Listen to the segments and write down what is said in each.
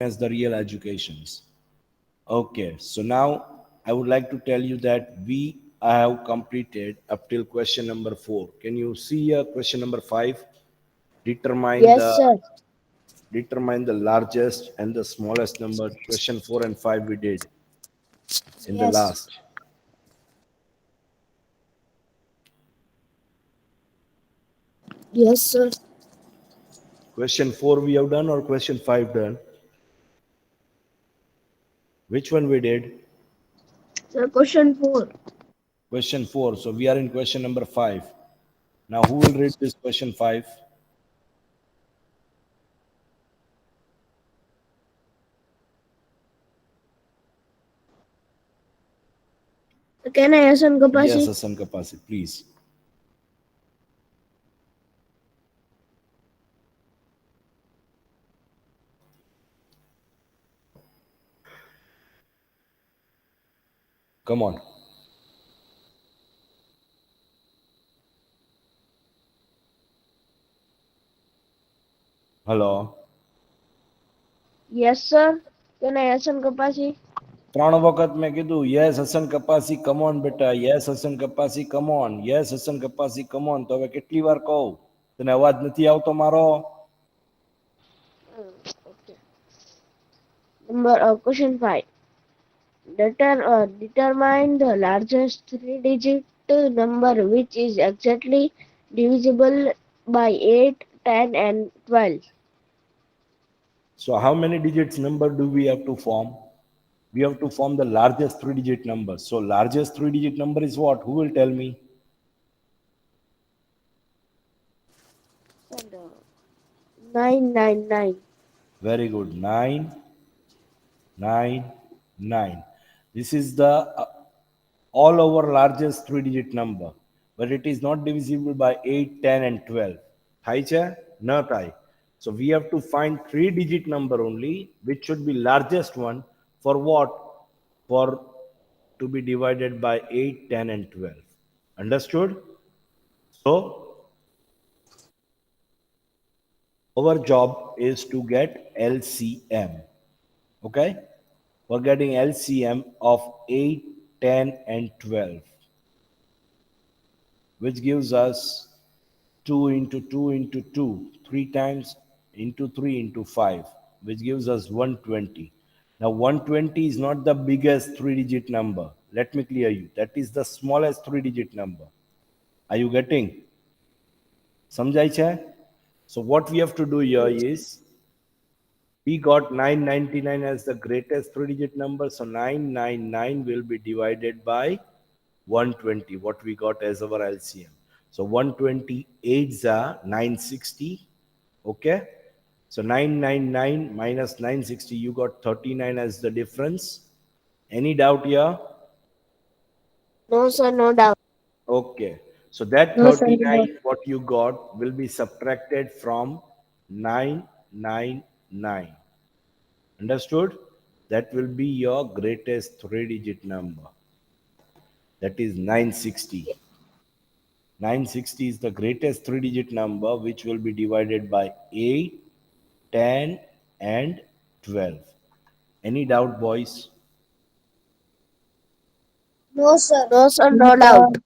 as the real educations. Okay, so now I would like to tell you that we have completed up till question number 4. Can you see question number 5? Determine Yes, the sir. determine the largest and the smallest number. Question 4 and 5 we did in the Yes. last. Yes, sir. Question 4 we have done or question 5 done? Which one we did? Sir, question 4. Question 4. So we are in question number 5. Now who will read this question 5? Can I ask on Yes, Kapasi? Hassan Kapasi, please. Come on. Hello. Yes, sir. Can I ask on Kapasi? ત્રણ વખત મેં કીધું yes Hasan Kapasi come on બેટા yes Hasan Kapasi come on yes Hasan Kapasi come on તો હવે કેટલી વાર કહું તને અવાજ નથી આવતો મારો Okay. Question 5. Determine the largest three-digit number which is exactly divisible by 8, 10, and 12. so how many digits number do we have to form? We have to form the largest three digit number. So largest three digit number is what? Who will tell me? And 999. Very good. 999. This is the all over largest three digit number, but it is not divisible by 8, 10, and 12. Thai cha? No thai. So we have to find three digit number only, which should be largest one for what? For to be divided by 8, 10, and 12. Understood? So our job is to get LCM. Okay? We're getting LCM of 8, 10, and 12, which gives us 2 into 2 into 2, 3 times into 3 into 5, which gives us 120. Now, 120 is not the biggest three digit number. Let me clear you. That is the smallest three digit number. Are you getting? સમજાય છે? So, what we have to do here is we got 999 as the greatest three digit number. So 999 will be divided by 120, what we got as our LCM. So 128 are 960. Okay. So 999 minus 960, you got 39 as the difference. Any doubt here? No, sir, no doubt. Okay. So that No, sir, no doubt. 39, what you got, will be subtracted from 999. Understood? That will be your greatest three digit number. That is 960. 960 is the greatest three digit number which will be divided by 8, 10, and 12. Any doubt, boys? No, sir. No, sir, No, no sir. doubt.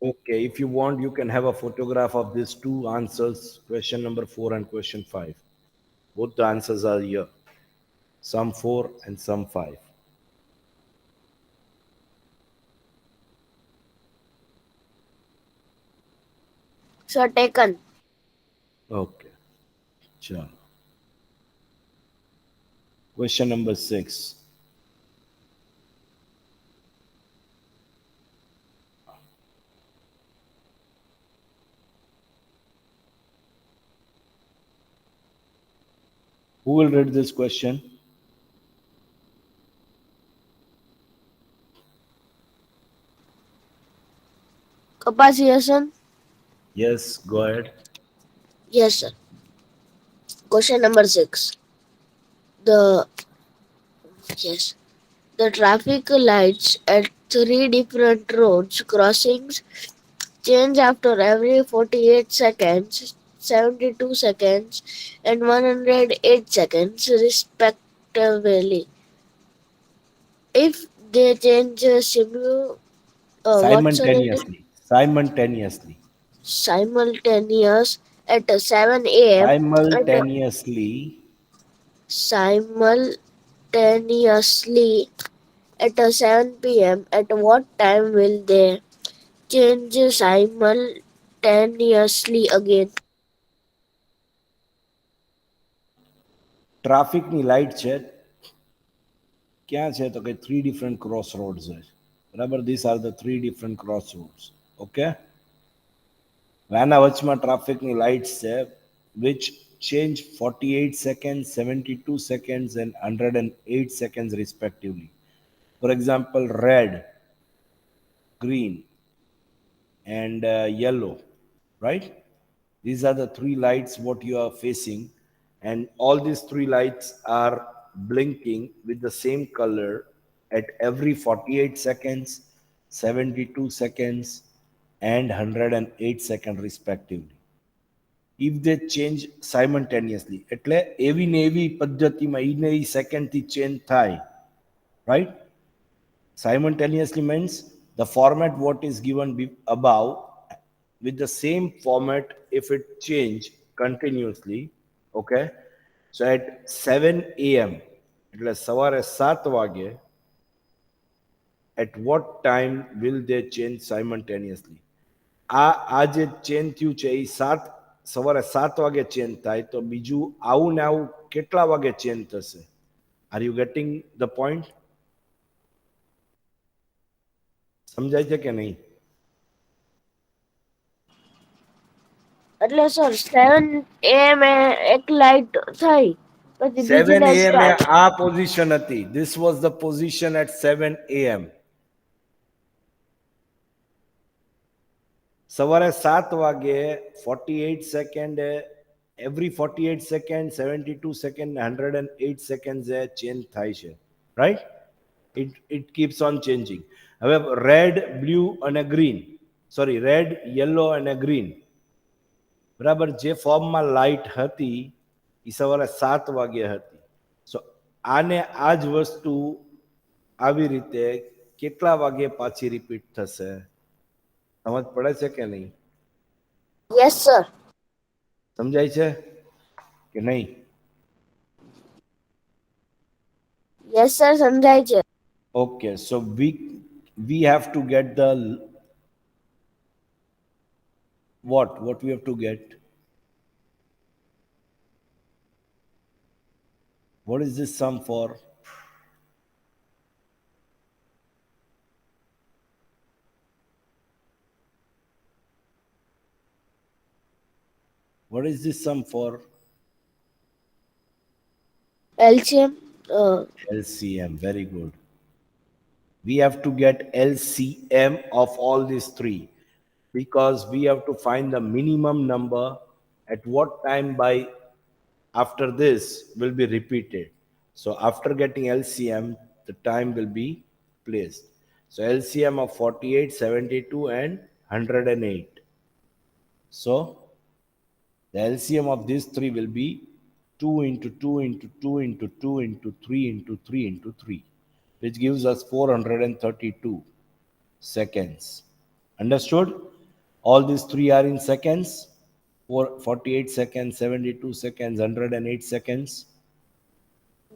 Okay, if you want, you can have a photograph of these two answers, question number 4 and question 5. Both the answers are here, some 4 and some 5. Sir, taken. Okay, sure. Question number 6. Who will read this question? Kapasi Hassan? Yes, go ahead. Yes, sir. Question number 6. The yes, the traffic lights at three different roads crossings change after every 48 seconds, 72 seconds, and 108 seconds, respectively. respectively. If they change what sir it is? Simultaneously. Simultaneous at 7 a.m. at Simultaneously. simultaneously at 7 p.m. At what time will they change simultaneously again? ટ્રાફિકની light છે ક્યાં છે તો કે three different cross rods છે બરાબર this are the three different cross rods okay આના વચમાં ટ્રાફિકની લાઇટ્સ છે which change 48 seconds, 72 seconds and 108 seconds respectively. For example, red, green and yellow, right? These are the three lights what you are facing, and all these three lights are blinking with the same color at every 48 seconds, 72 seconds and 108 seconds respectively. If they change simultaneously એટલે એવી ને એવી પદ્ધતિમાં ઈ ને ઈ સેકન્ડથી change થાય, right? Simultaneously means the format what is given above with the same format if it change continuously. Okay, so at 7 a.m. એટલે સવારે 7 વાગે, at what time will they change simultaneously? આ જે ચેન્જ થયું છે એ સવારે 7 વાગે ચેન્જ થાય તો બીજું આવું ને આવું કેટલા વાગે ચેન્જ થશે? Are you getting the point? સમજાય છે કે નહીં? એટલે સર 7 a.m. એક લાઇટ થઈ પછી બીજી 7 લાઇટ a.m. સ્ટાર્ટ. આ પોઝિશન હતી. This was the position at 7 a.m. સવારે 7 વાગે 48 second every 48 second 72 second 108 second change થાય છે, right? it keeps on changing. હવે રેડ બ્લુ અને ગ્રીન, સોરી રેડ યલો અને ગ્રીન, બરાબર જે ફોર્મમાં લાઇટ હતી એ સવારે 7 વાગે હતી. સો આને આ જ વસ્તુ આવી રીતે કેટલા વાગે પાછી રિપીટ થશે? સમજ પડે છે કે નહીં? Yes sir. સમજાય છે કે નહીં? યસ સર સમજાય છે. Okay, so we have to get the what we have to get? What is this sum for? What is this sum for? LCM. LCM, very good. We have to get LCM of all these three because we have to find the minimum number at what time by after this will be repeated. So after getting LCM, the time will be placed. So LCM of 48, 72 and 108. So the LCM of these three will be 2 into 2 into 2 into 2 into 3 into 3 into 3, which gives us 432 seconds. Understood? All these three are in seconds. 48 seconds, 72 seconds, 108 seconds.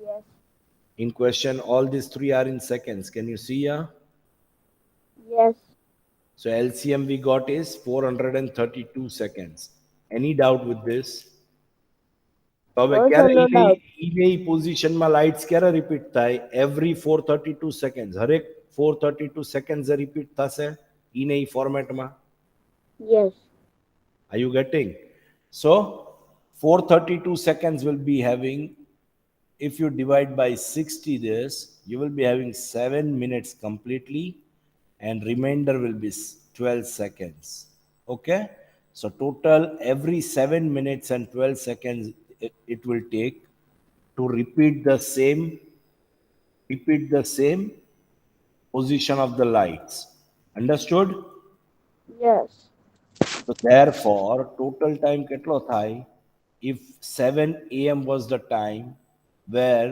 Yes. In question, all these three are in seconds. Can you see here? Yes. So LCM we got is 432 seconds. Any doubt with this? તો હવે No sir, ક્યારે no doubt. ઈ પોઝિશનમાં lights ક્યારે repeat થાય? Every 432 second, હરેક 432 second repeat થશે ઈ ને ઈ ફોર્મેટમાં. Yes. Are you getting? So 432 seconds will be having, if you divide by 60 this, you will be having 7 minutes completely and remainder will be 12 seconds. Okay? So total every 7 minutes and 12 seconds it will take to repeat the same position of the lights. Understood? Yes. So therefore total time કેટલો થાય? If 7 a.m. was the time where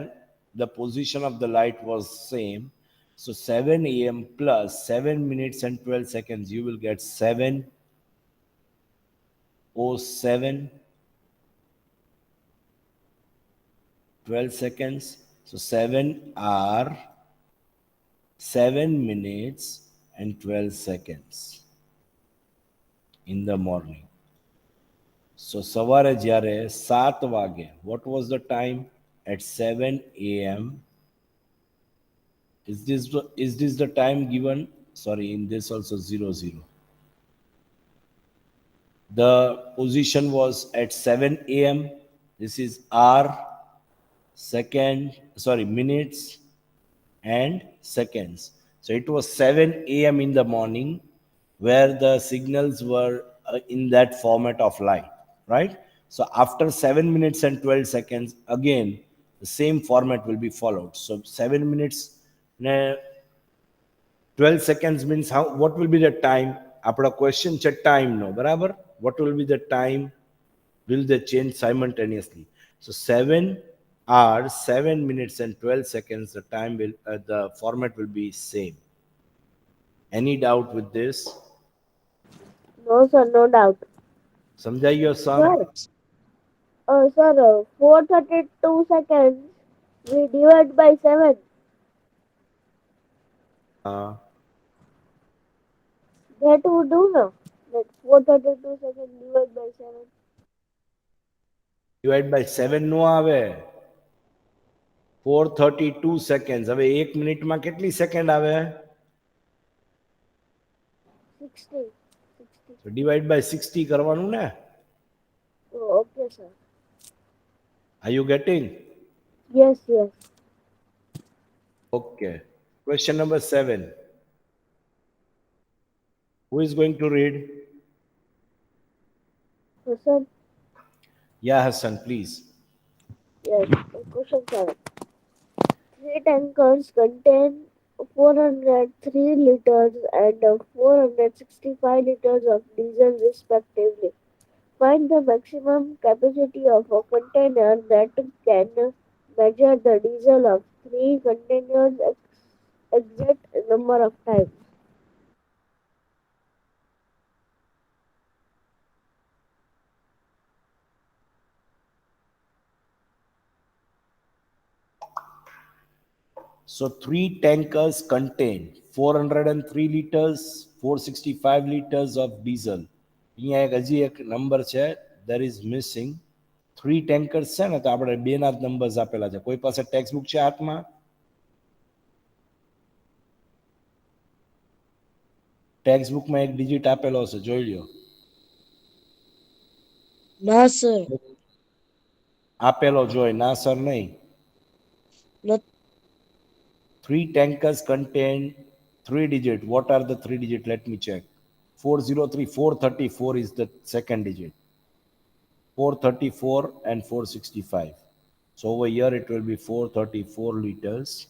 the position of the light was same. So 7 a.m. plus 7 minutes and 12 seconds, you will get 7:07 12 seconds. So 7 minutes and 12 seconds in the morning. So સવારે જ્યારે 7 વાગે, what was the time at 7 a.m.? Is this the time given? Sorry, in this also 00. The position was at 7 a.m. This is hour, second, sorry, minutes and seconds. So it was 7 a.m. in the morning where the signals were in that format of light, right? So after 7 minutes and 12 seconds, again, the same format will be followed. So 7 minutes, 12 seconds means how, what will be the time? આપણા question છે time નો, બરાબર? What will be the time? Will they change simultaneously? So 7 hours, 7 minutes and 12 seconds, the time will, the format will be same. Any doubt with this? No, sir, no doubt. સમજાઈ ગયો son? Sir, sir, 432 seconds we divide by 7. That would do now. That 432 seconds divide by 7. Divide by 7 નો આવે. 432 seconds. હવે 1 મિનિટમાં કેટલી second આવે? 60. 60. So divide by 60 કરવાનું ને? Oh, okay, sir. Are you getting? Yes, yes. Okay. Question number 7. Who is going to read? Question, Yeah, Hassan, please. yes. Question 7. Three tankers contain 403 liters and 465 liters of diesel respectively. Find the maximum capacity of a container that can measure the diesel of three containers exact number of times. So three tankers contain 403 liters, 465 liters of diesel. અહીંયા એક હજી એક number છે, there is missing. Three tankers છે ને, તો આપણે બેના જ નંબર્સ આપેલા છે. કોઈ પાસે ટેક્સ્ટ બુક છે હાથમાં? ટેક્સ્ટ બુકમાં એક ડિજિટ આપેલો હશે, જોઈ લ્યો. ના સર. આપેલો જોઈ, ના સર નહીં. Three tankers contain 3 digit. What are the 3 digit? Let me check. 403, 434 is the second digit. 434 and 465. So over here it will be 434 liters.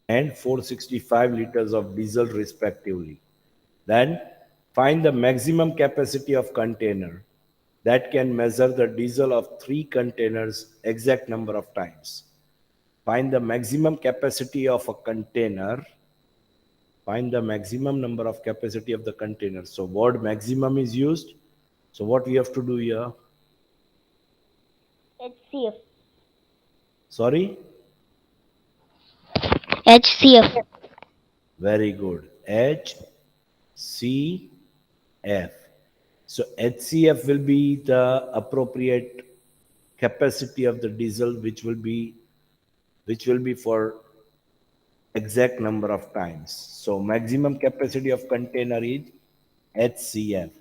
And 465 liters of diesel respectively. Then find the maximum capacity of container that can measure the diesel of 3 containers exact number of times. Find the maximum capacity of a container. Find the maximum number of capacity of the container. So word maximum is used. So what we have to do here? HCF. Sorry? HCF. Very good. HCF. So HCF will be the appropriate capacity of the diesel, which will be for exact number of times. So maximum capacity of container is HCF.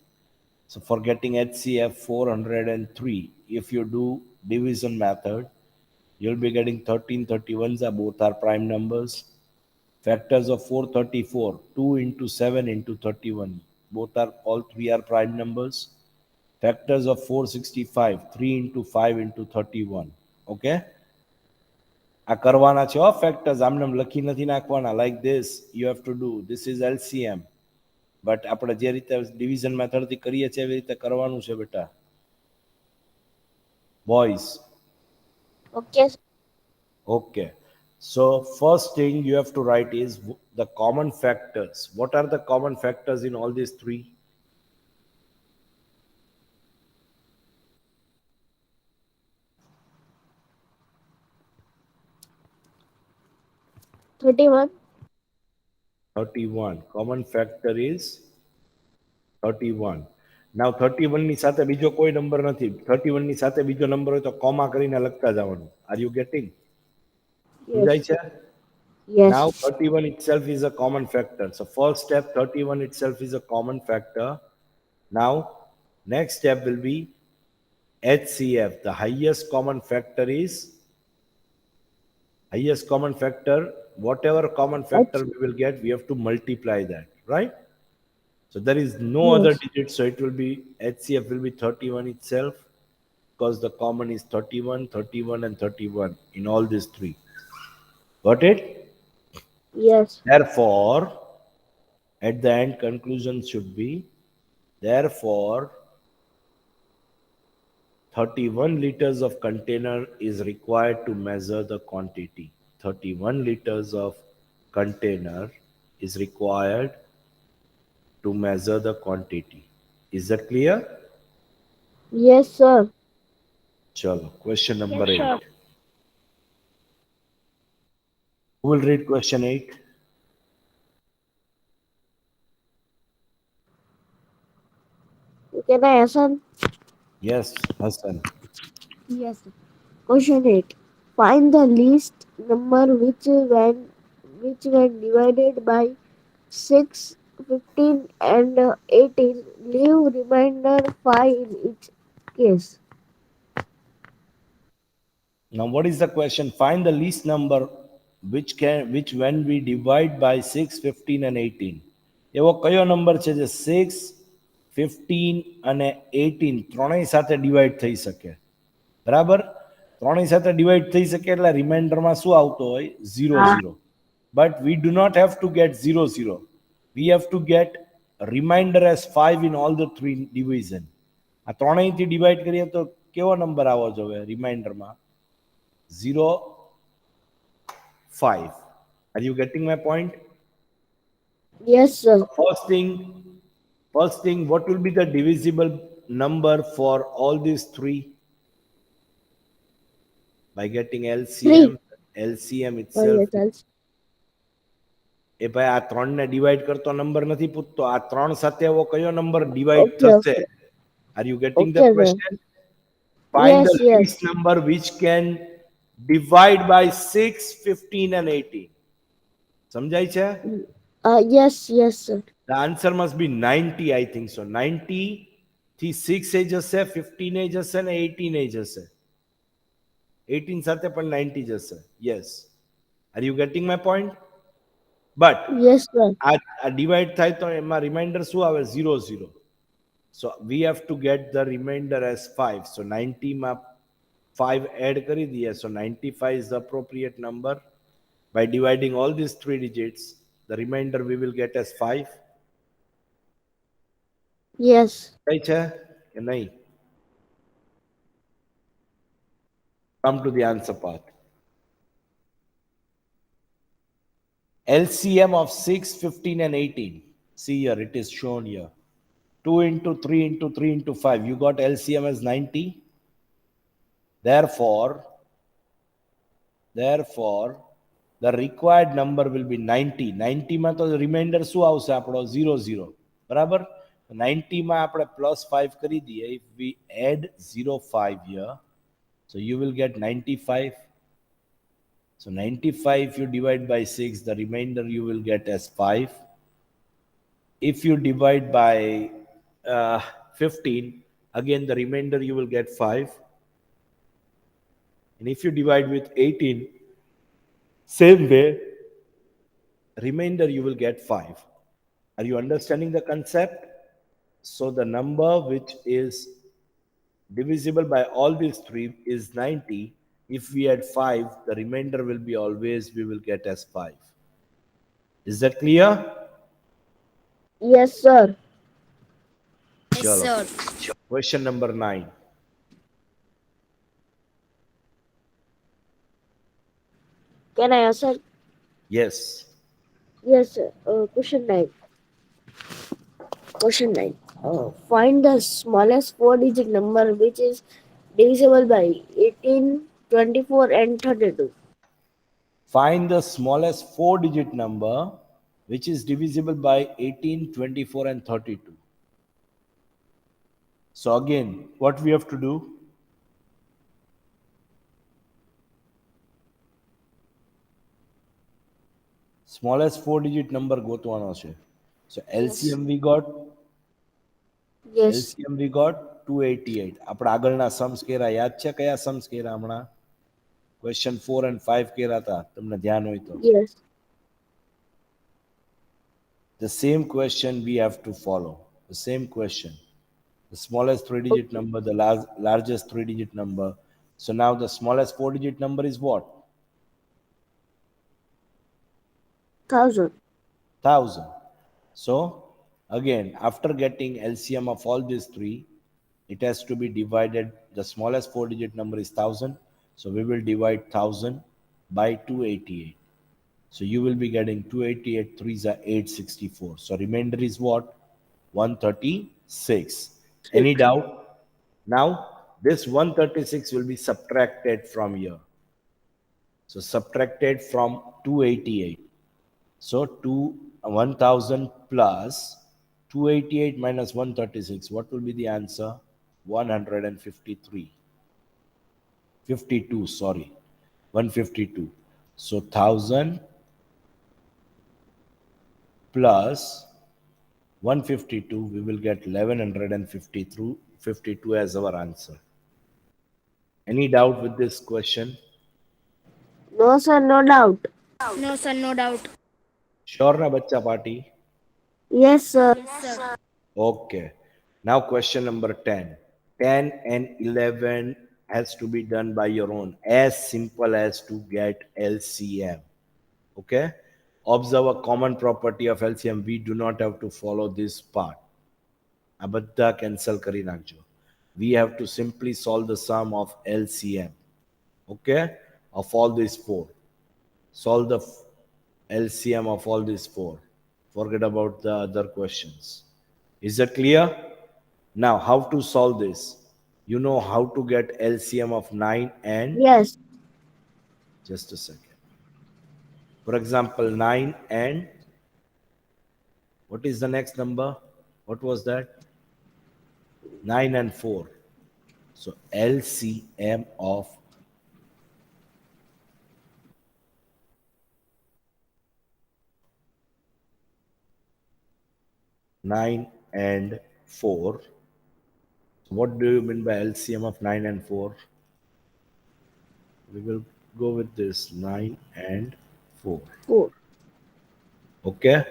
So for getting HCF 403, if you do division method, you'll be getting 1331s are both are prime numbers. Factors of 434, 2 into 7 into 31, both are, all three are prime numbers. Factors of 465, 3 into 5 into 31. Okay? આ કરવાના છે factors, આમને લખી નથી નાખવાના. Like this you have to do. This is LCM. But આપણે જે રીતે ડિવિઝન મેથડથી કરીએ છીએ એવી રીતે કરવાનું છે બેટા. Boys, Okay, sir. okay. So first thing you have to write is the common factors. What are the common factors in all these three? 31. 31. Common factor is 31. Now 31 ની સાથે બીજો કોઈ નંબર નથી. 31 ની સાથે બીજો નંબર હોય તો કોમા કરીને લખતા જવાનું. Are you getting? સમજાય Yes, છે? Now yes, 31 itself is a common factor. So first step, 31 itself is a common factor. Now next step will be HCF. The highest common factor is highest common factor. Whatever common factor H, we will get, we have to multiply that, right? So there is no other yes, digit. So it will be HCF will be 31 itself because the common is 31, 31, and 31 in all these three. Got it? yes, Therefore, at the end, conclusion should be therefore 31 liters of container is required to measure the quantity. 31 liters of container is required to measure the quantity. Is that clear? yes, sir. Chalo, question Yes, number sir. 8. Who will read question 8? Can I answer? Yes, Hassan. Yes. Question 8. Find the least number which when divided by 6, 15, and 18 leave remainder 5 in each case. Now, what is the question? Find the least number which when we divide by 6, 15, and 18. એવો કયો number છે જે 6, 15 અને 18 ત્રણેય સાથે divide થઈ શકે? બરાબર? ત્રણેય સાથે ડિવાઈડ થઈ શકે એટલે રિમાઇન્ડરમાં શું આવતો હોય? 0, 0. But we do not have to get 0, 0. We have to get remainder as 5 in all the three division. આ ત્રણેયથી ડિવાઈડ કરીએ તો કેવો નંબર આવવો જોઈએ રિમાઇન્ડરમાં? 0, 5. Are you getting my point? Yes, sir. First thing, what will be the divisible number for all these three? By getting 3. LCM Oh, itself. yes, sir. એ ભાઈ આ ત્રણને divide કરતો નંબર નથી પૂછતો. આ ત્રણ સાથે એવો કયો નંબર ડિવાઈડ Okay, થશે? okay. Are you getting the Okay, sir. question? Find the Yes, yes. least number which can divide by 6, 15, and 18. સમજાય છે? Yes, yes, sir. The answer must be 90, I think so. 90 થી 6 એ જશે, 15 એ જશે ને 18 એ જશે. 18 સાથે પણ 90 જશે. Yes. Are you getting my point? But Yes, sir. આ ડિવાઈડ થાય તો એમાં રિમાઇન્ડર શું આવે? 0, 0. So we have to get the remainder as 5. So 90 માં 5 add કરી દઈએ. So 95 is the appropriate number. By dividing all these three digits, the remainder we will get as 5. Yes. કઈ છે કે નહીં? Come to the answer part. LCM of 6, 15, and 18. See here, it is shown here. 2 into 3 into 3 into 5. You got LCM as 90. Therefore, the required number will be 90. 90 માં તો reminder શું આવશે આપણો? 0, 0. બરાબર? 90 માં આપણે plus 5 કરી દઈએ. If we add 0, 5 here, so you will get 95. So 95, if you divide by 6, the remainder you will get as 5. If you divide by 15, again the remainder you will get 5. And if you divide with 18, same way, remainder you will get 5. Are you understanding the concept? So the number which is divisible by all these three is 90. If we add 5, the remainder will be always we will get as 5. Is that clear? Yes, sir. Yes, Chalo. sir. Question number 9. Can I answer? Yes. Yes, sir. Question 9. Question 9. Find the smallest four-digit number which is divisible by 18, 24, and 32. Find the smallest four-digit number which is divisible by 18, 24, and 32. So again, what we have to do? Smallest four-digit number ગોતવાનો છે. So Yes. LCM we got Yes. LCM we got 288. આપણે આગળના sums કર્યા યાદ છે કયા sums કર્યા હમણાં? Question 4 and 5 કર્યા હતા તમને ધ્યાન હોય તો. Yes. The same question we have to follow. The same question. The smallest three-digit Okay. number, the largest three-digit number. So now the smallest four-digit number is what? 1000. 1000. So again, after getting LCM of all these three, it has to be divided. The smallest four-digit number is 1000. So we will divide 1000 by 288. So you will be getting 288 threes are 864. So remainder is what? 136. Any 6. doubt? Now this 136 will be subtracted from here. So subtracted from 288. So 1000 plus 288 minus 136. What will be the answer? 153. 52, sorry. 152. So 1000 plus 152, we will get 1152 as our answer. Any doubt with this question? No, sir, no doubt. No, sir, no doubt. Sure na bacha party? Yes, sir. Yes, sir. Okay. Now question number 10. 10 and 11 has to be done by your own. As simple as to get LCM. Okay. Observe a common property of LCM. We do not have to follow this part. આ બધા cancel કરી નાખજો. We have to simply solve the sum of LCM. Okay. Of all these four. Solve the LCM of all these four. Forget about the other questions. Is that clear? Now, how to solve this? You know how to get LCM of 9 and Yes. just a second. For example, 9 and what is the next number? What was that? 9 and 4. So LCM of 9 and 4. So what do you mean by LCM of 9 and 4? We will go with this 9 and 4. 4. Okay?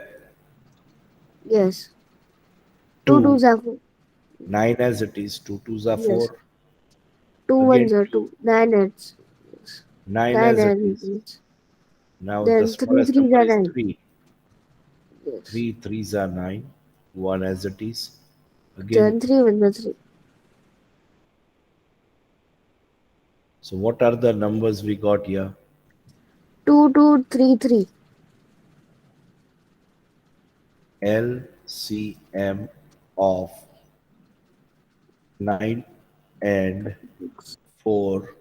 Yes. 2 2. twos are 4. 9 as it is. 2 twos are Yes. 4. 2 Again ones are 2. 2. 9 heads. Yes. 9 9 as it and is. yes. Now the Then 3 smallest threes number are is 9. 3. Yes. 3 threes are 9. 1 as it is. Again Then 3 ones are 3. so what are the numbers we got here? 2 2 3 3. LCM of 9 and 4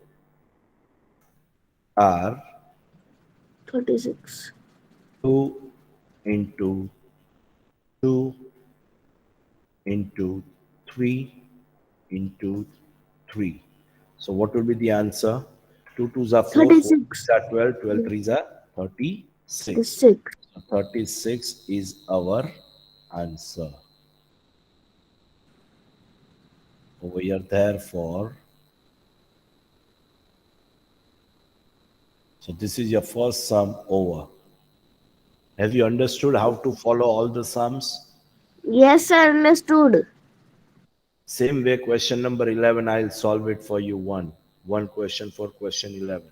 are 36. 2 into 2 into 3 into 3. So what will be the answer? 2 twos are 4, 4 threes 36. are 12, 12 Yes. threes are 36. 36. So 36 is our answer. Over here, therefore, so this is your first sum over. Have you understood how to follow all the sums? Yes, sir, understood. Same way, question number 11, I'll solve it for you one question for question 11.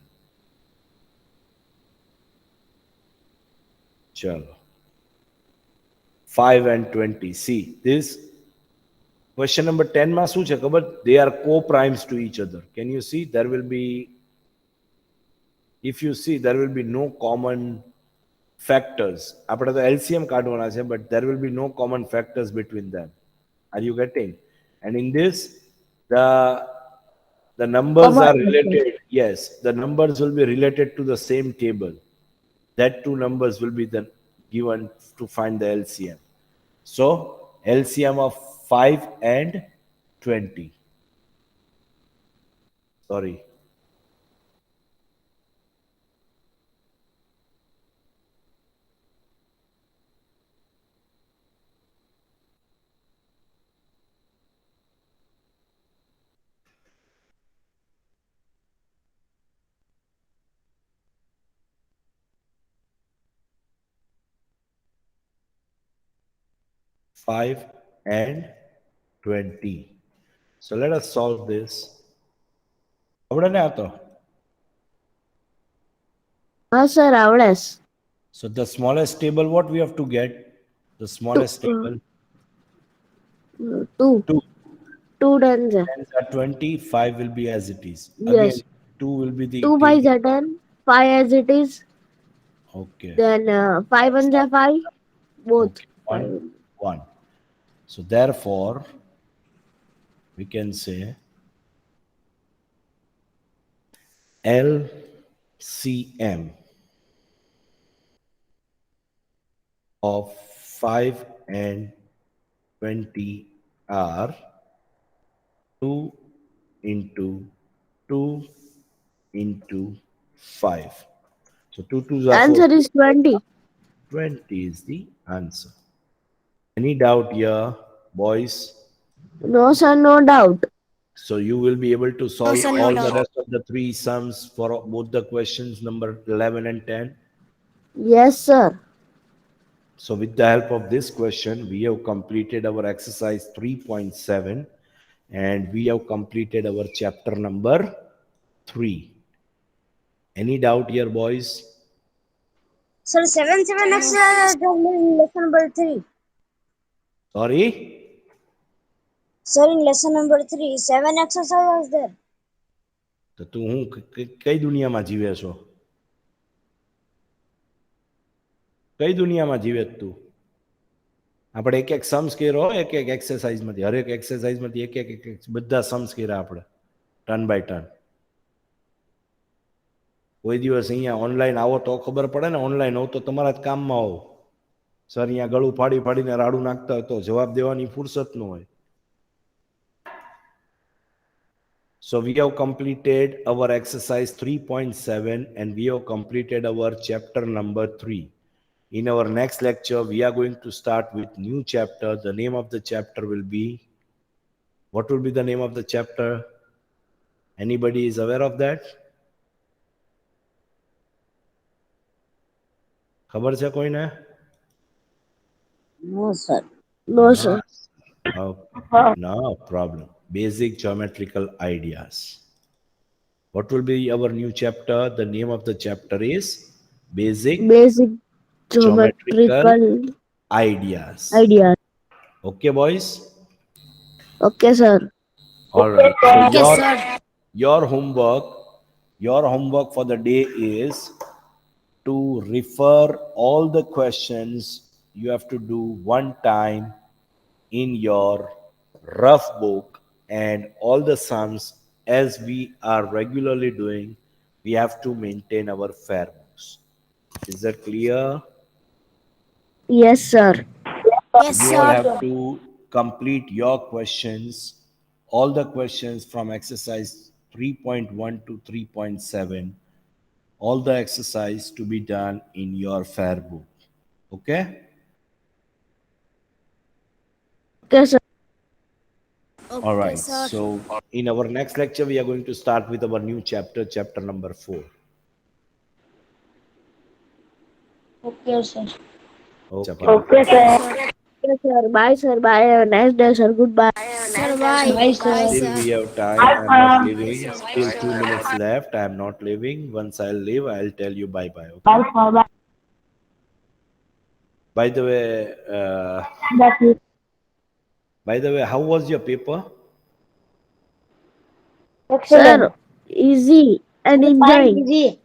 Chalo. 5 and 20. See, this question number 10 માં શું છે ખબર? They are co-primes to each other. Can you see? There will be, if you see, there will be no common factors. આપણે તો LCM કાઢવાના છે, but there will be no common factors between them. Are you getting? And in this, the numbers Common are factors. related. Yes, the numbers will be related to the same table. That two numbers will be then given to find the LCM. So LCM of 5 and 20. Sorry. Five and 20. So let us solve this. આવડે ને આ તો? હા sir આવડે છે. So the smallest table, what we have to get? The smallest table. 2 2. 2 tens છે. Tens are 20, 5 will be as it is. Yes. Again, 2 will be the 2 5s are 10, 5 as it is. Okay. Then 5 ones are 5, both. Okay. 1. So therefore, we can say LCM of 5 and 20 are 2 into 2 into 5. So 2 2s are Answer 4. is 20. 20 is the answer. Any doubt here, boys? No sir, no doubt. So you will be able to solve sir, no all the doubt. rest of the three sums for both the questions number 11 and 10. Yes sir. So with the help of this question, we have completed our exercise 3.7 and we have completed our chapter number 3. Any doubt here, boys? Sir, 7 exercise in lesson number 3. Sorry? Sir, in lesson number 3, 7 exercise was there. તો તું હું કઈ દુનિયામાં જીવે છો? કઈ દુનિયામાં જીવે તું? આપણે એક એક सम्स કર્યો એક એક એક્સરસાઇઝ માંથી, હરેક એક્સરસાઇઝ માંથી એક એક બધા सम्स કર્યા આપણે ટર્ન બાય ટર્ન. કોઈ દિવસ અહીંયા ઓનલાઈન આવો તો ખબર પડે ને, ઓનલાઈન હોવ તો તમારા જ કામમાં હોવ. સર અહીંયા ગળું ફાડી ફાડીને રાડું નાખતા હોય તો જવાબ દેવાની ફુરસત ન હોય. So we have completed our exercise 3.7 and we have completed our chapter number 3. In our next lecture, we are going to start with new chapter. The name of the chapter will be, what will be the name of the chapter? Anybody is aware of that? ખબર છે કોઈને? No, sir. No sir. No problem. Basic geometrical ideas. What will be our new chapter? The name of the chapter is Basic Basic geometrical Ideas. ideas. Okay, boys? Okay sir. All right. So Yes, sir. your homework for the day is to refer all the questions you have to do one time in your rough book, and all the sums as we are regularly doing, we have to maintain our fair books. Is that clear? Yes sir. Yes, You all sir. have to complete your questions, all the questions from exercise 3.1 to 3.7, all the exercise to be done in your fair book. Okay? Okay sir. Okay, All right. sir. So in our next lecture, we are going to start with our new chapter, chapter number 4. Okay, sir. Okay. Okay sir. Okay sir. Bye sir. Bye. Have a nice day sir. Goodbye. Sir, bye. Bye, sir. Bye, Still sir. we have time. I'm not leaving. Still 2 minutes left. I'm not leaving. Once I'll leave, I'll tell you bye bye. Okay? Bye sir. Bye. By the way, That is how was your paper? excellent. Sir, easy and Quite enjoying. easy.